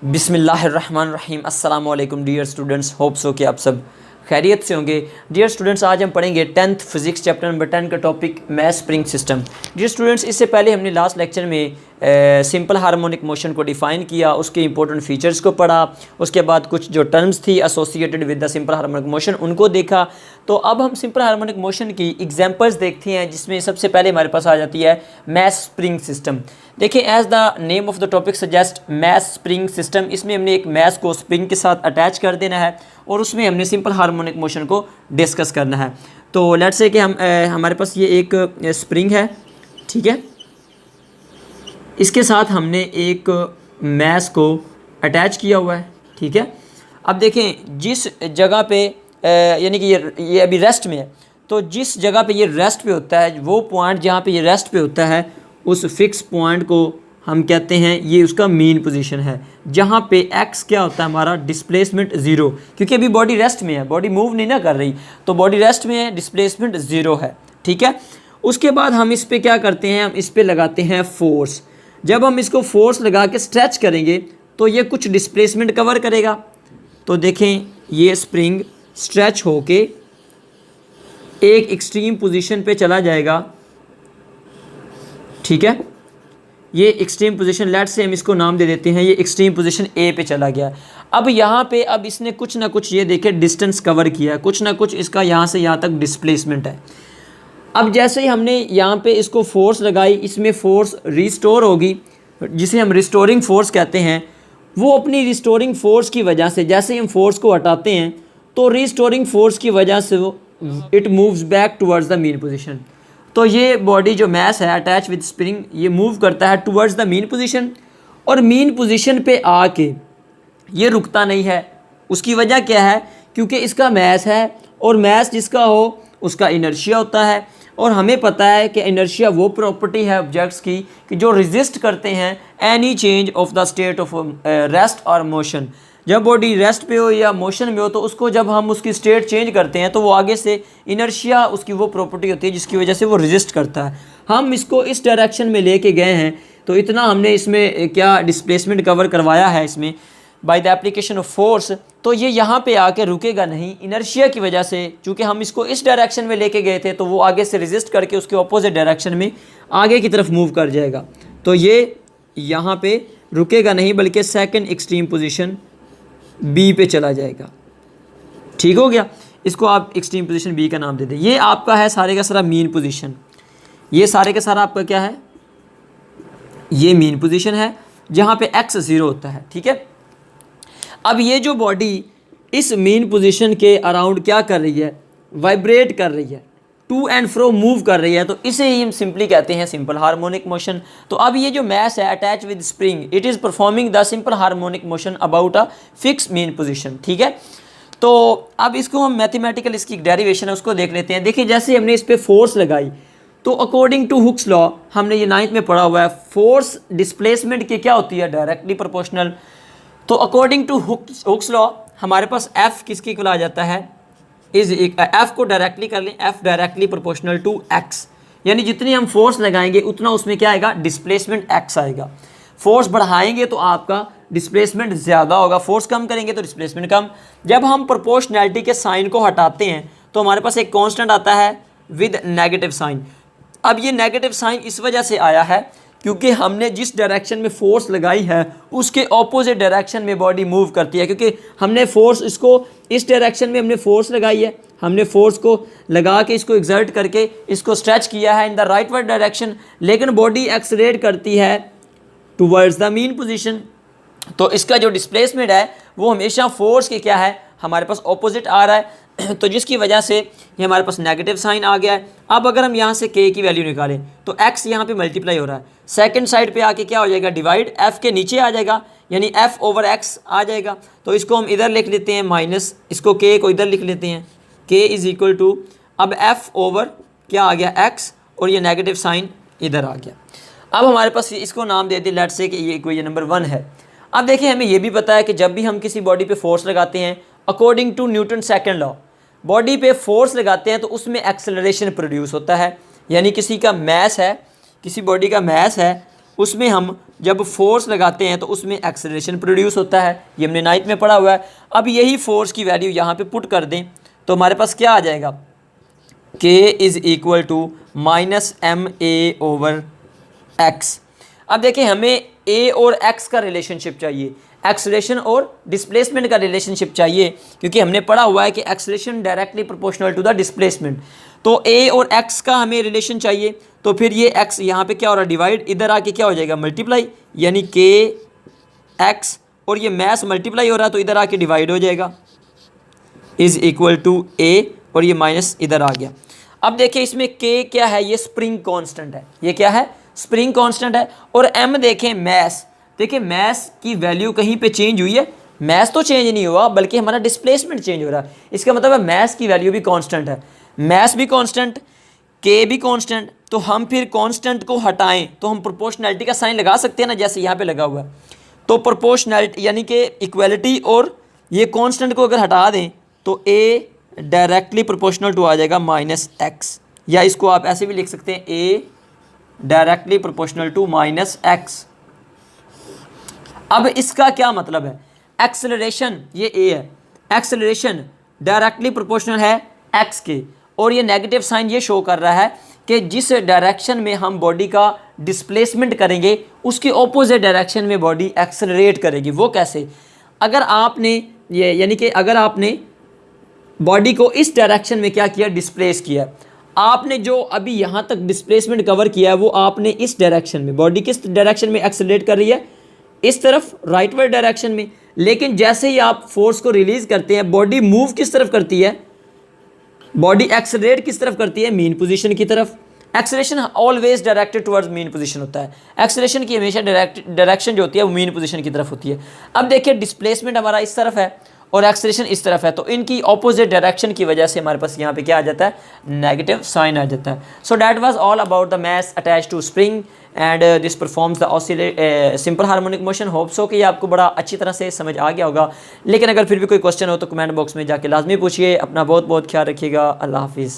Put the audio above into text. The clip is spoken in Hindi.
बिस्मिल्लाहिर्रहमानिर्रहीम अस्सलाम वालेकुम डियर स्टूडेंट्स, होप सो कि आप सब खैरियत से होंगे। डियर स्टूडेंट्स, आज हम पढ़ेंगे 10th फिजिक्स चैप्टर नंबर 10 का topic mass spring system. Dear students, इससे पहले हमने लास्ट लेक्चर में सिंपल हार्मोनिक मोशन को डिफ़ाइन किया, उसके इंपॉर्टेंट फीचर्स को पढ़ा, उसके बाद कुछ जो टर्म्स थी associated with the simple harmonic motion उनको देखा। तो अब हम सिंपल हार्मोनिक मोशन की एग्जांपल्स देखते हैं, जिसमें सबसे पहले हमारे पास आ जाती है मैस स्प्रिंग सिस्टम। देखिए, as the name of the topic suggest mass spring system, इसमें हमने एक मैस को स्प्रिंग के साथ अटैच कर देना है और उसमें हमने सिंपल हार्मोनिक मोशन को डिस्कस करना है। तो लेट्स से कि हमारे पास ये एक स्प्रिंग है, ठीक है, इसके साथ हमने एक मैस को अटैच किया हुआ है, ठीक है। अब देखें, जिस जगह पे यानी कि ये अभी रेस्ट में है, तो जिस जगह पे ये रेस्ट पे होता है, वो पॉइंट जहाँ पे ये रेस्ट पे होता है, उस फिक्स पॉइंट को हम कहते हैं ये उसका मीन पोजीशन है, जहाँ पे एक्स क्या होता है हमारा डिस्प्लेसमेंट ज़ीरो, क्योंकि अभी बॉडी रेस्ट में है, बॉडी मूव नहीं ना कर रही, तो बॉडी रेस्ट में है, डिस्प्लेसमेंट ज़ीरो है, ठीक है। उसके बाद हम इस पर क्या करते हैं, हम इस पर लगाते हैं फोर्स। जब हम इसको फोर्स लगा के स्ट्रेच करेंगे तो ये कुछ डिस्प्लेसमेंट कवर करेगा। तो देखें, ये स्प्रिंग स्ट्रेच होके एक एक्सट्रीम पोजीशन पे चला जाएगा, ठीक है। ये एक्सट्रीम पोजीशन, लेट्स से हम इसको नाम दे देते हैं, ये एक्सट्रीम पोजीशन ए पे चला गया। अब यहाँ पे अब इसने कुछ ना कुछ, ये देखे, डिस्टेंस कवर किया है, कुछ ना कुछ इसका यहाँ से यहाँ तक डिस्प्लेसमेंट है। अब जैसे ही हमने यहाँ पे इसको फोर्स लगाई, इसमें फोर्स रिस्टोर होगी, जिसे हम रिस्टोरिंग फोर्स कहते हैं। वो अपनी रिस्टोरिंग फोर्स की वजह से, जैसे ही हम फोर्स को हटाते हैं तो रिस्टोरिंग फोर्स की वजह से वो it moves back towards the mean position. तो ये बॉडी जो मैस है अटैच विद स्प्रिंग, ये मूव करता है टुवर्ड्स द मीन पोजीशन, और मीन पोजीशन पे आके ये रुकता नहीं है। उसकी वजह क्या है? क्योंकि इसका मैस है, और मैस जिसका हो उसका इनर्शिया होता है, और हमें पता है कि इनर्शिया वो प्रॉपर्टी है ऑब्जेक्ट्स की कि जो रेजिस्ट करते हैं any change of the state of rest और मोशन। जब बॉडी रेस्ट पे हो या मोशन में हो, तो उसको जब हम उसकी स्टेट चेंज करते हैं तो वो आगे से इनर्शिया उसकी वो प्रॉपर्टी होती है जिसकी वजह से वो रेजिस्ट करता है। हम इसको इस डायरेक्शन में लेके गए हैं, तो इतना हमने इसमें क्या डिस्प्लेसमेंट कवर करवाया है इसमें by the application of force. तो ये यहाँ पे आके रुकेगा नहीं इनर्शिया की वजह से, चूँकि हम इसको इस डायरेक्शन में लेके गए थे, तो वो आगे से रेजिस्ट करके उसके ऑपोजिट डायरेक्शन में आगे की तरफ मूव कर जाएगा। तो ये यहाँ पे रुकेगा नहीं, बल्कि सेकंड एक्सट्रीम पोजीशन बी पे चला जाएगा, ठीक हो गया। इसको आप एक्सट्रीम पोजीशन बी का नाम दे दें। ये आपका है सारे का सारा मीन पोजीशन, ये सारे का सारा आपका क्या है, ये मीन पोजीशन है जहाँ पे एक्स ज़ीरो होता है, ठीक है। अब ये जो बॉडी इस मीन पोजीशन के अराउंड क्या कर रही है, वाइब्रेट कर रही है, टू एंड फ्रो मूव कर रही है, तो इसे ही हम सिंपली कहते हैं सिंपल हार्मोनिक मोशन। तो अब ये जो मैस है attach with spring, it is performing the simple harmonic motion about a fix mean position, ठीक है। तो अब इसको हम मैथमेटिकल, इसकी डेरिवेशन है उसको देख लेते हैं। देखिए, जैसे हमने इस पर फोर्स लगाई, तो अकॉर्डिंग टू हुक्स लॉ, हमने ये 9th में पढ़ा हुआ है, फोर्स डिस्प्लेसमेंट की क्या होती है, डायरेक्टली प्रोपोर्शनल। तो अकॉर्डिंग टू हुक्स लॉ हमारे पास एफ किसके इक्वल आ जाता है, इज एफ को डायरेक्टली कर लें, F directly proportional to X, यानी जितनी हम फोर्स लगाएंगे उतना उसमें क्या आएगा, डिस्प्लेसमेंट एक्स आएगा। फोर्स बढ़ाएंगे तो आपका डिस्प्लेसमेंट ज़्यादा होगा, फोर्स कम करेंगे तो डिस्प्लेसमेंट कम। जब हम प्रोपोर्शनैलिटी के साइन को हटाते हैं तो हमारे पास एक कांस्टेंट आता है विद नेगेटिव साइन। अब ये नेगेटिव साइन इस वजह से आया है क्योंकि हमने जिस डायरेक्शन में फोर्स लगाई है उसके ऑपोजिट डायरेक्शन में बॉडी मूव करती है, क्योंकि हमने फोर्स, इसको इस डायरेक्शन में हमने फोर्स लगाई है, हमने फोर्स को लगा के इसको एक्सर्ट करके इसको स्ट्रेच किया है इन द राइटवर्ड डायरेक्शन, लेकिन बॉडी एक्सलेरेट करती है टुवर्ड्स द मीन पोजीशन। तो इसका जो डिस्प्लेसमेंट है वो हमेशा फोर्स के क्या है, हमारे पास ऑपोजिट आ रहा है, तो जिसकी वजह से ये हमारे पास नेगेटिव साइन आ गया है। अब अगर हम यहाँ से k की वैल्यू निकालें तो x यहाँ पे मल्टीप्लाई हो रहा है, सेकंड साइड पे आके क्या हो जाएगा, डिवाइड, f के नीचे आ जाएगा, यानी f ओवर x आ जाएगा। तो इसको हम इधर लिख लेते हैं माइनस, इसको k को इधर लिख लेते हैं, k इज़ इक्वल टू, अब f ओवर क्या आ गया, x, और ये नेगेटिव साइन इधर आ गया। अब हमारे पास इसको नाम दे दें, लेट्स से कि ये इक्वेशन नंबर 1 है। अब देखिए, हमें ये भी पता है कि जब भी हम किसी बॉडी पे फोर्स लगाते हैं, according to Newton second law, body पे फोर्स लगाते हैं तो उसमें एक्सेलरेशन प्रोड्यूस होता है, यानी किसी का मैस है, किसी बॉडी का मैस है, उसमें हम जब फोर्स लगाते हैं तो उसमें एक्सेलरेशन प्रोड्यूस होता है, ये हमने 9th में पढ़ा हुआ है। अब यही फोर्स की वैल्यू यहाँ पे पुट कर दें तो हमारे पास क्या आ जाएगा, K is equal to -ma/x। अब देखिए हमें a और x का रिलेशनशिप चाहिए, एक्सेलरेशन और डिस्प्लेसमेंट का रिलेशनशिप चाहिए, क्योंकि हमने पढ़ा हुआ है कि acceleration directly proportional to the displacement. तो a और x का हमें रिलेशन चाहिए, तो फिर ये x यहाँ पे क्या हो रहा है, डिवाइड, इधर आके क्या हो जाएगा, मल्टीप्लाई, यानी k x, और ये मैस मल्टीप्लाई हो रहा है तो इधर आके डिवाइड हो जाएगा, इज़ इक्वल टू a, और ये माइनस इधर आ गया। अब देखिए इसमें k क्या है, ये स्प्रिंग कांस्टेंट है, ये क्या है, स्प्रिंग कांस्टेंट है। और m देखें मैस, देखिए मैस की वैल्यू कहीं पे चेंज हुई है, मैस तो चेंज नहीं हुआ बल्कि हमारा डिस्प्लेसमेंट चेंज हो रहा है। इसका मतलब है मैस की वैल्यू भी कांस्टेंट है, मैस भी कांस्टेंट, k भी कांस्टेंट। तो हम फिर कांस्टेंट को हटाएं तो हम प्रोपोर्शनैलिटी का साइन लगा सकते हैं ना, जैसे यहाँ पे लगा हुआ है। तो प्रोपोर्शनैलिटी यानी कि इक्वलिटी और ये कांस्टेंट को अगर हटा दें तो a डायरेक्टली प्रोपोर्शनल टू आ जाएगा -x, या इसको आप ऐसे भी लिख सकते हैं a directly proportional to -x। अब इसका क्या मतलब है, एक्सेलरेशन ये a है, एक्सेलरेशन डायरेक्टली प्रोपोर्शनल है x के, और ये नेगेटिव साइन ये शो कर रहा है कि जिस डायरेक्शन में हम बॉडी का डिस्प्लेसमेंट करेंगे उसके ऑपोजिट डायरेक्शन में बॉडी एक्सेलरेट करेगी। वो कैसे, अगर आपने ये यानी कि अगर आपने बॉडी को इस डायरेक्शन में क्या किया, डिस्प्लेस किया, आपने जो अभी यहाँ तक डिस्प्लेसमेंट कवर किया है वो आपने इस डायरेक्शन में, बॉडी किस डायरेक्शन में एक्सेलरेट कर रही है, इस तरफ, राइटवर्ड डायरेक्शन में। लेकिन जैसे ही आप फोर्स को रिलीज करते हैं बॉडी मूव किस तरफ करती है, बॉडी एक्सेलरेट किस तरफ करती है, मीन पोजीशन की तरफ। Acceleration always directed towards mean position होता है, एक्सेलरेशन की हमेशा डायरेक्शन जो होती है वो मीन पोजीशन की तरफ होती है। अब देखिए डिस्प्लेसमेंट हमारा इस तरफ है और एक्सेलरेशन इस तरफ है, तो इनकी ऑपोजिट डायरेक्शन की वजह से हमारे पास यहाँ पे क्या आ जाता है, नेगेटिव साइन आ जाता है। So that was all about the mass attached to spring and this performs the simple harmonic motion. Hope so कि ये आपको बड़ा अच्छी तरह से समझ आ गया होगा। लेकिन अगर फिर भी कोई क्वेश्चन हो तो कमेंट बॉक्स में जाके लाजमी पूछिए। अपना बहुत बहुत ख्याल रखिएगा। अल्लाह हाफिज़।